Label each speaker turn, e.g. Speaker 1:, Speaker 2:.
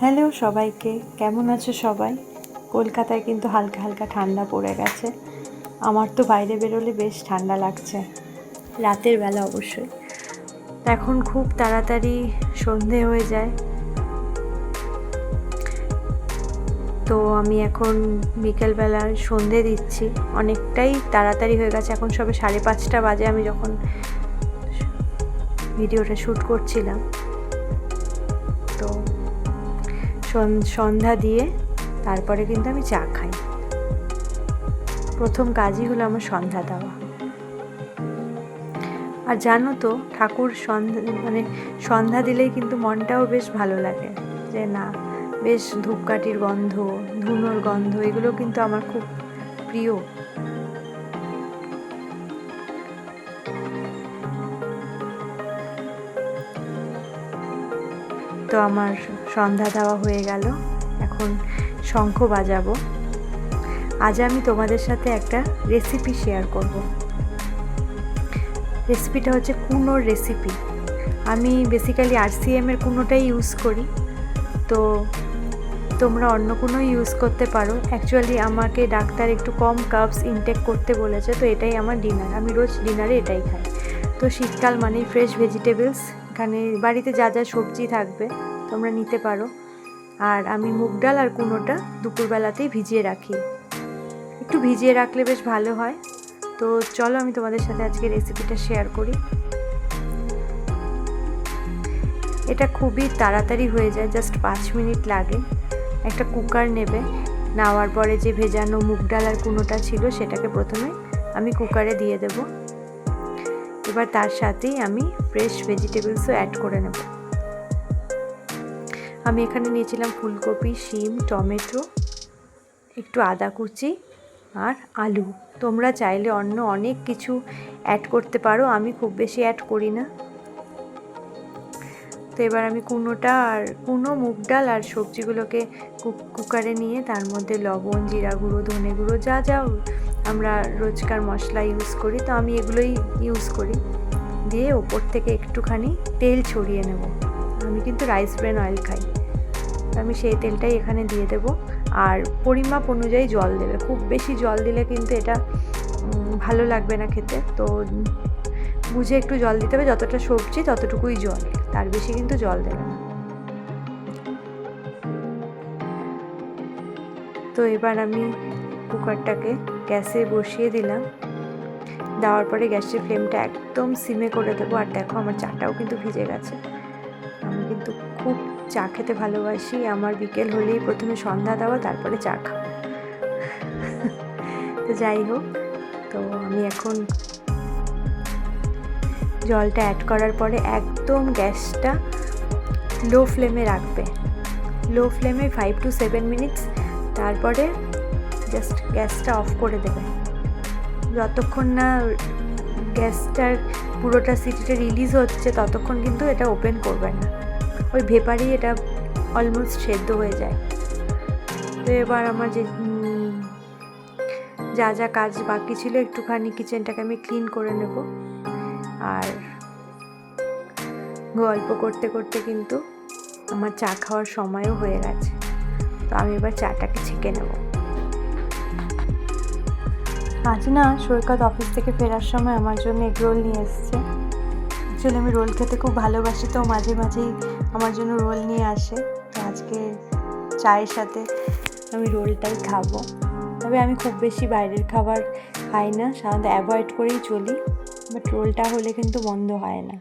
Speaker 1: Hello সবাইকে, কেমন আছো সবাই? কলকাতায় কিন্তু হালকা হালকা ঠান্ডা পড়ে গেছে। আমার তো বাইরে বেরোলে বেশ ঠান্ডা লাগছে, রাতের বেলা অবশ্যই। এখন খুব তাড়াতাড়ি সন্ধে হয়ে যায়, তো আমি এখন বিকেলবেলার সন্ধে দিচ্ছি। অনেকটাই তাড়াতাড়ি হয়ে গেছে, এখন সবে 5:30 বাজে আমি যখন ভিডিওটা শ্যুট করছিলাম। তো সন্ধ্যা দিয়ে তারপরে কিন্তু আমি চা খাই। প্রথম কাজই হলো আমার সন্ধ্যা দেওয়া। আর জানো তো, ঠাকুর সন্ধ্যা দিলেই কিন্তু মনটাও বেশ ভালো লাগে, যে না বেশ ধূপকাঠির গন্ধ, ধুনোর গন্ধ, এগুলো কিন্তু আমার খুব প্রিয়। তো আমার সন্ধ্যা দেওয়া হয়ে গেল, এখন শঙ্খ বাজাবো। আজ আমি তোমাদের সাথে একটা রেসিপি শেয়ার করব। রেসিপিটা হচ্ছে কুনোর রেসিপি। আমি বেসিক্যালি RCM এর কুনোটাই ইউজ করি, তো তোমরা অন্য কোনো ইউজ করতে পারো। অ্যাকচুয়ালি আমাকে ডাক্তার একটু কম কার্বস ইনটেক করতে বলেছে, তো এটাই আমার ডিনার। আমি রোজ ডিনারে এটাই খাই। তো শীতকাল মানেই ফ্রেশ ভেজিটেবলস, এখানে বাড়িতে যা যা সবজি থাকবে তোমরা নিতে পারো। আর আমি মুগ ডাল আর কুনোটা দুপুরবেলাতেই ভিজিয়ে রাখি, একটু ভিজিয়ে রাখলে বেশ ভালো হয়। তো চলো আমি তোমাদের সাথে আজকে রেসিপিটা শেয়ার করি। এটা খুবই তাড়াতাড়ি হয়ে যায়, জাস্ট 5 মিনিট লাগে। একটা কুকার নেবে, নেওয়ার পরে যে ভেজানো মুগ ডাল আর কুনোটা ছিল সেটাকে প্রথমে আমি কুকারে দিয়ে দেব। এবার তার সাথেই আমি ফ্রেশ ভেজিটেবলসও অ্যাড করে নেব। আমি এখানে নিয়েছিলাম ফুলকপি, শিম, টমেটো, একটু আদা কুচি আর আলু। তোমরা চাইলে অন্য অনেক কিছু অ্যাড করতে পারো, আমি খুব বেশি অ্যাড করি না। তো এবার আমি কুনো, মুগ ডাল আর সবজিগুলোকে কুকারে নিয়ে তার মধ্যে লবণ, জিরা গুঁড়ো, ধনে গুঁড়ো, যা যা আমরা রোজকার মশলা ইউজ করি, তো আমি এগুলোই ইউজ করি, দিয়ে ওপর থেকে একটুখানি তেল ছড়িয়ে নেব। আমি কিন্তু রাইস ব্রেন অয়েল খাই, তো আমি সেই তেলটাই এখানে দিয়ে দেব। আর পরিমাপ অনুযায়ী জল দেবে, খুব বেশি জল দিলে কিন্তু এটা ভালো লাগবে না খেতে। তো বুঝে একটু জল দিতে হবে, যতটা সবজি ততটুকুই জল, তার বেশি কিন্তু জল দেবে না। তো এবার আমি কুকারটাকে গ্যাসে বসিয়ে দিলাম। দেওয়ার পরে গ্যাসের ফ্লেমটা একদম সিমে করে দেবো। আর দেখো আমার চাটাও কিন্তু ভিজে গেছে। আমি কিন্তু খুব চা খেতে ভালোবাসি, আমার বিকেল হলেই প্রথমে সন্ধ্যা দেওয়া, তারপরে চা খাওয়া। তো যাই হোক, তো আমি এখন জলটা অ্যাড করার পরে একদম গ্যাসটা লো ফ্লেমে রাখবে, লো ফ্লেমে 5 to 7 মিনিটস, তারপরে জাস্ট গ্যাসটা অফ করে দেবে। যতক্ষণ না গ্যাসটার পুরোটা সিটিটা রিলিজ হচ্ছে ততক্ষণ কিন্তু এটা ওপেন করবে না, ওই ভেপারেই এটা অলমোস্ট সেদ্ধ হয়ে যায়। তো এবার আমার যা যা কাজ বাকি ছিল, একটুখানি কিচেনটাকে আমি ক্লিন করে নেব। আর গল্প করতে করতে কিন্তু আমার চা খাওয়ার সময়ও হয়ে গেছে, তো আমি এবার চাটাকে ছেঁকে নেব। আজ না সৈকত অফিস থেকে ফেরার সময় আমার জন্য এগ রোল নিয়ে এসছে। অ্যাকচুয়ালি আমি রোল খেতে খুব ভালোবাসি, তো মাঝে মাঝেই আমার জন্য রোল নিয়ে আসে। তো আজকে চায়ের সাথে আমি রোলটাই খাবো। তবে আমি খুব বেশি বাইরের খাবার খাই না, সাধারণত অ্যাভয়েড করেই চলি, বাট রোলটা হলে কিন্তু বন্ধ হয় না।